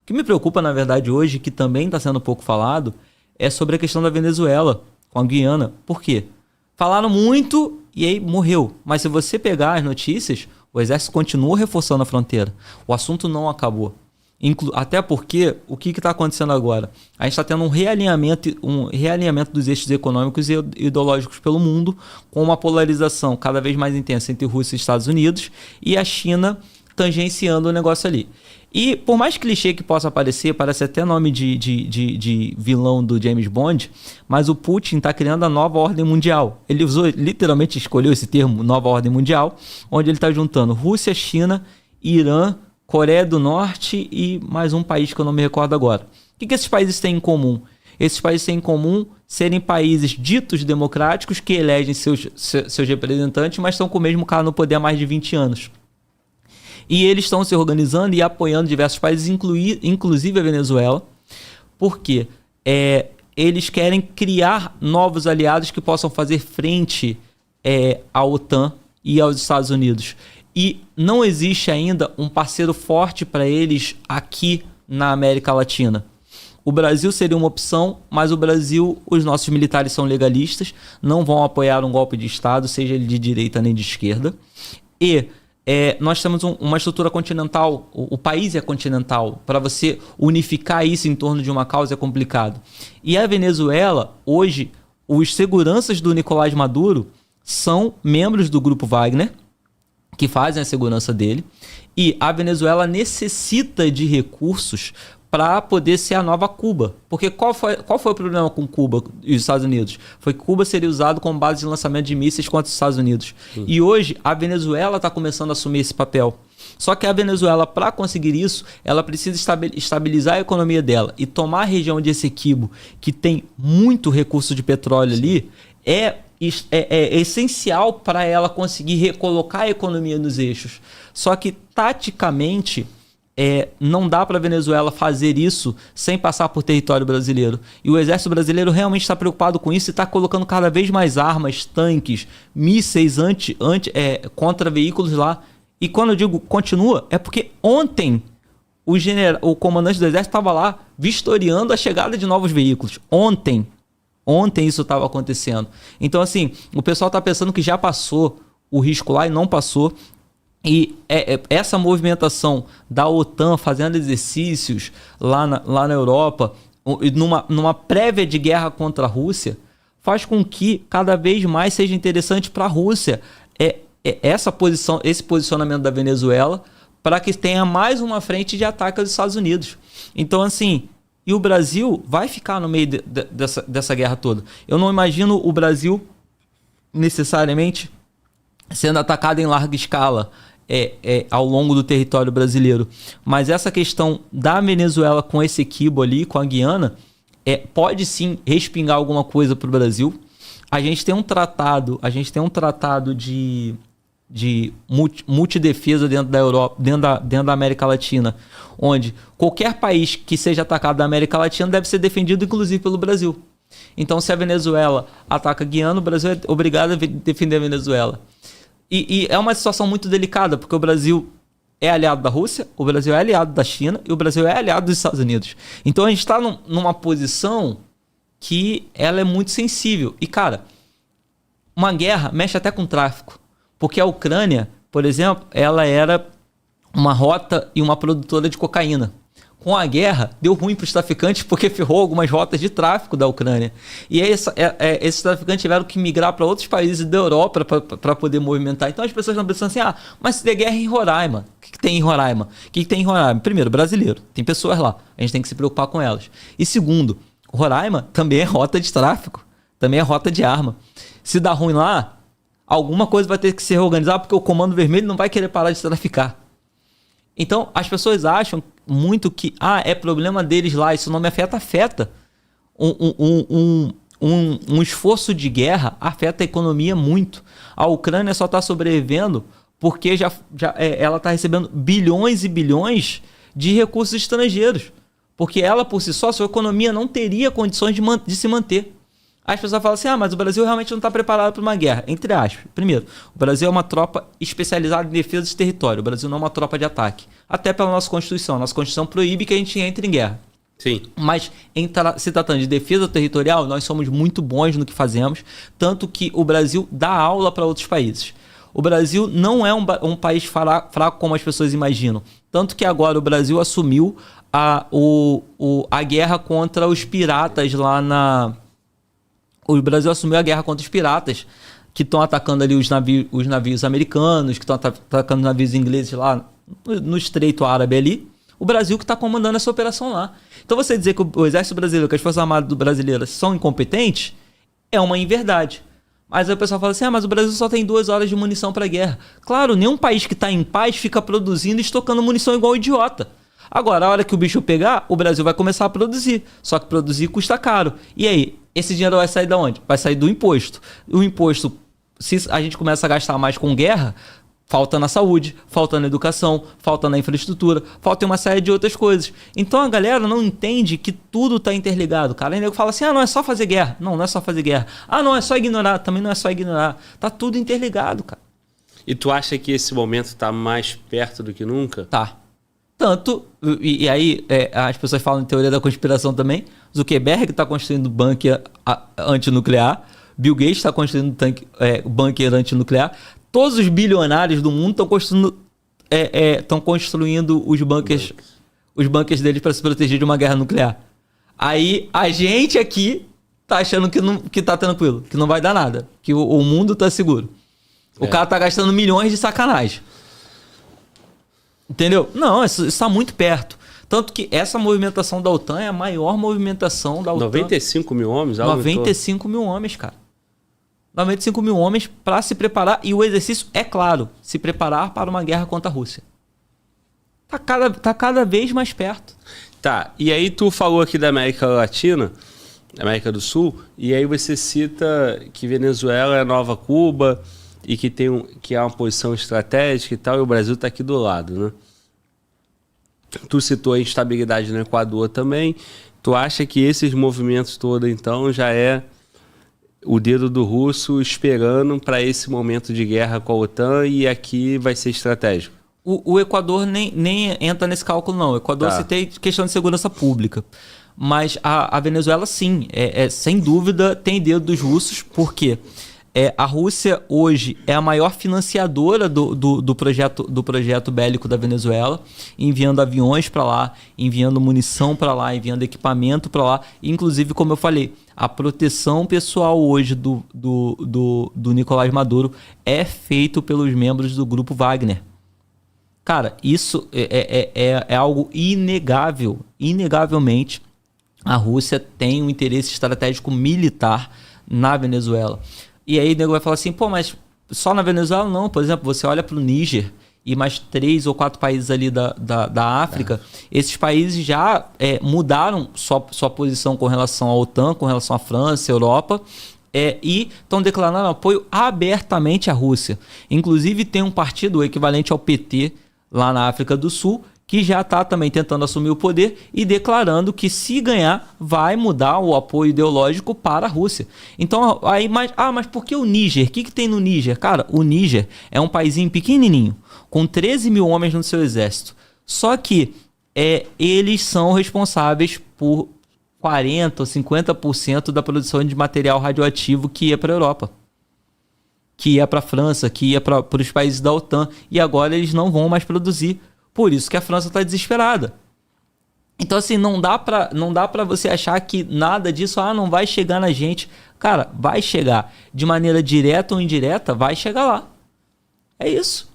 O que me preocupa, na verdade, hoje, que também está sendo pouco falado, é sobre a questão da Venezuela com a Guiana. Por quê? Falaram muito e aí morreu. Mas se você pegar as notícias, o exército continua reforçando a fronteira. O assunto não acabou. Até porque, o que está acontecendo agora? A gente está tendo um realinhamento dos eixos econômicos e ideológicos pelo mundo, com uma polarização cada vez mais intensa entre Rússia e Estados Unidos e a China tangenciando o negócio ali. E por mais clichê que possa parecer, parece até nome de vilão do James Bond, mas o Putin está criando a nova ordem mundial. Ele literalmente escolheu esse termo, nova ordem mundial, onde ele está juntando Rússia, China, Irã, Coreia do Norte e mais um país que eu não me recordo agora. O que esses países têm em comum? Esses países têm em comum serem países ditos democráticos que elegem seus representantes, mas estão com o mesmo cara no poder há mais de 20 anos. E eles estão se organizando e apoiando diversos países, inclusive a Venezuela, porque eles querem criar novos aliados que possam fazer frente à OTAN e aos Estados Unidos. E não existe ainda um parceiro forte para eles aqui na América Latina. O Brasil seria uma opção, mas o Brasil, os nossos militares são legalistas, não vão apoiar um golpe de Estado, seja ele de direita nem de esquerda. E nós temos uma estrutura continental, o país é continental, para você unificar isso em torno de uma causa é complicado. E a Venezuela, hoje, os seguranças do Nicolás Maduro são membros do Grupo Wagner, que fazem a segurança dele, e a Venezuela necessita de recursos para poder ser a nova Cuba. Porque qual foi o problema com Cuba e os Estados Unidos? Foi que Cuba seria usado como base de lançamento de mísseis contra os Estados Unidos. E hoje a Venezuela está começando a assumir esse papel. Só que a Venezuela, para conseguir isso, ela precisa estabilizar a economia dela. E tomar a região de Essequibo, que tem muito recurso de petróleo ali, é essencial para ela conseguir recolocar a economia nos eixos. Só que, taticamente, não dá para a Venezuela fazer isso sem passar por território brasileiro. E o exército brasileiro realmente está preocupado com isso e está colocando cada vez mais armas, tanques, mísseis contra veículos lá. E quando eu digo continua, é porque ontem o comandante do exército estava lá vistoriando a chegada de novos veículos. Ontem isso estava acontecendo. Então, assim, o pessoal está pensando que já passou o risco lá e não passou. E essa movimentação da OTAN fazendo exercícios lá na Europa, numa prévia de guerra contra a Rússia, faz com que cada vez mais seja interessante para a Rússia esse posicionamento da Venezuela, para que tenha mais uma frente de ataque aos Estados Unidos. Então, assim, e o Brasil vai ficar no meio dessa guerra toda. Eu não imagino o Brasil necessariamente sendo atacado em larga escala ao longo do território brasileiro. Mas essa questão da Venezuela com esse Essequibo ali, com a Guiana, pode sim respingar alguma coisa para o Brasil. A gente tem um tratado de multidefesa dentro da Europa, dentro da América Latina, onde qualquer país que seja atacado da América Latina deve ser defendido, inclusive pelo Brasil. Então, se a Venezuela ataca a Guiana, o Brasil é obrigado a defender a Venezuela. E é uma situação muito delicada, porque o Brasil é aliado da Rússia, o Brasil é aliado da China e o Brasil é aliado dos Estados Unidos. Então, a gente está numa posição que ela é muito sensível. E, cara, uma guerra mexe até com tráfico. Porque a Ucrânia, por exemplo, ela era uma rota e uma produtora de cocaína. Com a guerra, deu ruim para os traficantes porque ferrou algumas rotas de tráfico da Ucrânia. E aí esses traficantes tiveram que migrar para outros países da Europa para poder movimentar. Então as pessoas estão pensando assim, mas se der guerra em Roraima, o que tem em Roraima? O que tem em Roraima? Primeiro, brasileiro. Tem pessoas lá. A gente tem que se preocupar com elas. E segundo, Roraima também é rota de tráfico. Também é rota de arma. Se dá ruim lá, alguma coisa vai ter que se reorganizar porque o Comando Vermelho não vai querer parar de traficar. Então, as pessoas acham muito que é problema deles lá, isso não me afeta. Afeta. Um esforço de guerra afeta a economia muito. A Ucrânia só está sobrevivendo porque ela está recebendo bilhões e bilhões de recursos estrangeiros. Porque ela, por si só, sua economia não teria condições de se manter. As pessoas falam assim, mas o Brasil realmente não está preparado para uma guerra. Entre aspas. Primeiro, o Brasil é uma tropa especializada em defesa de território. O Brasil não é uma tropa de ataque. Até pela nossa Constituição. Nossa Constituição proíbe que a gente entre em guerra. Sim. Mas se tratando de defesa territorial, nós somos muito bons no que fazemos. Tanto que o Brasil dá aula para outros países. O Brasil não é um país fraco como as pessoas imaginam. Tanto que agora o Brasil assumiu a guerra contra os piratas lá na... O Brasil assumiu a guerra contra os piratas que estão atacando ali os navios americanos, que estão atacando os navios ingleses lá no Estreito Árabe ali. O Brasil que está comandando essa operação lá. Então você dizer que o Exército Brasileiro, que as Forças Armadas brasileiras são incompetentes, é uma inverdade. Mas aí o pessoal fala assim, mas o Brasil só tem 2 horas de munição para guerra. Claro, nenhum país que está em paz fica produzindo e estocando munição igual um idiota. Agora, a hora que o bicho pegar, o Brasil vai começar a produzir. Só que produzir custa caro. E aí, esse dinheiro vai sair de onde? Vai sair do imposto. O imposto, se a gente começa a gastar mais com guerra, falta na saúde, falta na educação, falta na infraestrutura, falta em uma série de outras coisas. Então a galera não entende que tudo está interligado, cara. Aí o nego fala assim, não é só fazer guerra. Não é só fazer guerra. Não, é só ignorar. Também não é só ignorar. Tá tudo interligado, cara. E tu acha que esse momento está mais perto do que nunca? Tá. Tanto, e aí as pessoas falam em teoria da conspiração também, Zuckerberg está construindo bunker antinuclear, Bill Gates está construindo bunker antinuclear, todos os bilionários do mundo estão construindo os bunkers deles para se proteger de uma guerra nuclear. Aí a gente aqui tá achando que tá tranquilo, que não vai dar nada, que o mundo tá seguro. O cara tá gastando milhões de sacanagem. Entendeu? Não, isso está muito perto. Tanto que essa movimentação da OTAN é a maior movimentação da OTAN. 95 mil homens? 95 mil homens, cara. 95 mil homens para se preparar. E o exercício, é claro, se preparar para uma guerra contra a Rússia. Tá cada vez mais perto. Tá, e aí tu falou aqui da América Latina, América do Sul, e aí você cita que Venezuela é a nova Cuba e que é uma posição estratégica e tal, e o Brasil está aqui do lado, né? Tu citou a instabilidade no Equador também. Tu acha que esses movimentos todos, então, já é o dedo do russo esperando para esse momento de guerra com a OTAN e aqui vai ser estratégico? O Equador nem entra nesse cálculo, não. O Equador se tem questão de segurança pública. Mas a Venezuela, sim, sem dúvida, tem dedo dos russos, porque a Rússia hoje é a maior financiadora do projeto bélico da Venezuela, enviando aviões para lá, enviando munição para lá, enviando equipamento para lá. Inclusive, como eu falei, a proteção pessoal hoje do Nicolás Maduro é feito pelos membros do grupo Wagner. Cara, isso é algo inegável. Inegavelmente, a Rússia tem um interesse estratégico militar na Venezuela. E aí o nego vai falar assim, mas só na Venezuela não. Por exemplo, você olha para o Níger e mais 3 ou 4 países ali da África. Esses países já mudaram sua posição com relação à OTAN, com relação à França, Europa. E estão declarando apoio abertamente à Rússia. Inclusive tem um partido equivalente ao PT lá na África do Sul, que já está também tentando assumir o poder e declarando que se ganhar, vai mudar o apoio ideológico para a Rússia. Então, mas por que o Níger? O que tem no Níger? Cara, o Níger é um paísinho pequenininho, com 13 mil homens no seu exército. Só que eles são responsáveis por 40% ou 50% da produção de material radioativo que ia para a Europa, que ia para a França, que ia para os países da OTAN, e agora eles não vão mais produzir. Por isso que a França está desesperada. Então, assim, não dá para você achar que nada disso não vai chegar na gente. Cara, vai chegar. De maneira direta ou indireta, vai chegar lá. É isso.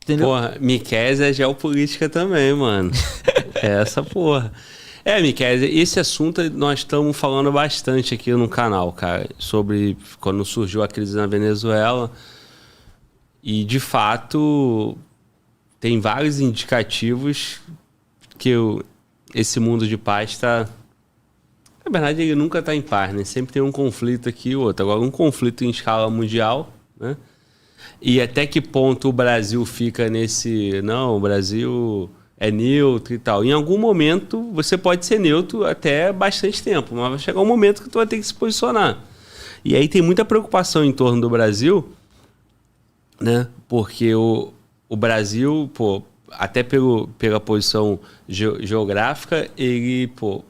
Entendeu? Porra, Miquésia é geopolítica também, mano. Essa porra. Miquésia, esse assunto nós estamos falando bastante aqui no canal, cara, sobre quando surgiu a crise na Venezuela. E, de fato, tem vários indicativos que esse mundo de paz está... Na verdade, ele nunca está em paz, né? Sempre tem um conflito aqui e outro. Agora, um conflito em escala mundial, né? E até que ponto o Brasil fica nesse... Não, o Brasil é neutro e tal. Em algum momento, você pode ser neutro até bastante tempo, mas vai chegar um momento que tu vai ter que se posicionar. E aí tem muita preocupação em torno do Brasil, né? Porque o Brasil, pô, até pela posição geográfica, ele, pô,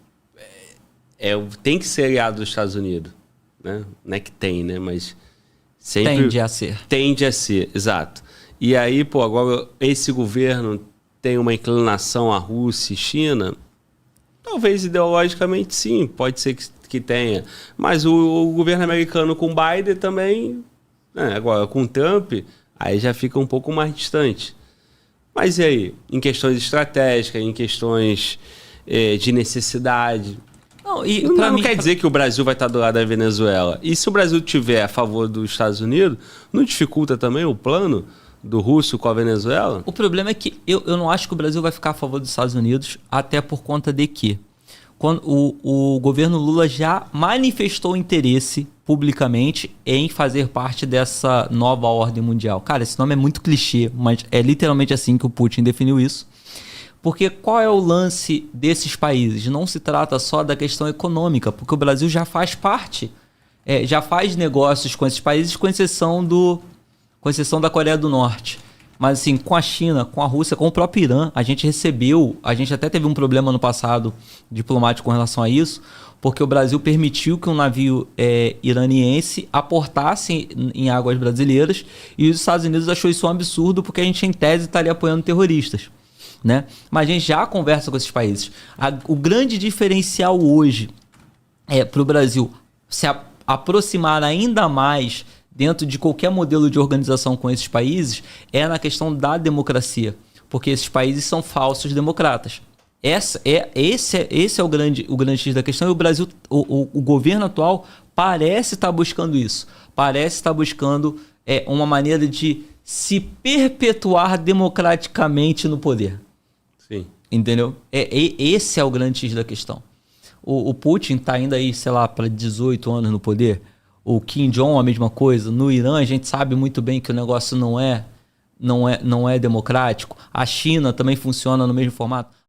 tem que ser aliado dos Estados Unidos, né? Não é que tem, né? Mas sempre... Tende a ser. Tende a ser, exato. E aí, pô, agora esse governo tem uma inclinação à Rússia e China? Talvez ideologicamente sim, pode ser que tenha. Mas o governo americano com Biden também, né? Agora com Trump, aí já fica um pouco mais distante. Mas e aí? Em questões estratégicas, em questões de necessidade... Não quer dizer que o Brasil vai estar do lado da Venezuela. E se o Brasil tiver a favor dos Estados Unidos, não dificulta também o plano do russo com a Venezuela? O problema é que eu não acho que o Brasil vai ficar a favor dos Estados Unidos, até por conta de que quando o governo Lula já manifestou interesse publicamente em fazer parte dessa nova ordem mundial. Cara, esse nome é muito clichê, mas é literalmente assim que o Putin definiu isso. Porque qual é o lance desses países? Não se trata só da questão econômica, porque o Brasil já faz parte, já faz negócios com esses países, com exceção da Coreia do Norte. Mas assim, com a China, com a Rússia, com o próprio Irã, a gente até teve um problema no passado diplomático com relação a isso, porque o Brasil permitiu que um navio iraniense aportasse em águas brasileiras e os Estados Unidos achou isso um absurdo, porque a gente, em tese, estaria apoiando terroristas. Né? Mas a gente já conversa com esses países. O grande diferencial hoje para o Brasil se aproximar ainda mais dentro de qualquer modelo de organização com esses países é na questão da democracia, porque esses países são falsos democratas. Esse é o grande X da questão, e o Brasil, o governo atual parece estar buscando isso, parece estar buscando uma maneira de se perpetuar democraticamente no poder. Sim. Entendeu? Esse é o grande X da questão. O Putin está ainda aí, sei lá, para 18 anos no poder. O Kim Jong, a mesma coisa. No Irã, a gente sabe muito bem que o negócio não é democrático. A China também funciona no mesmo formato.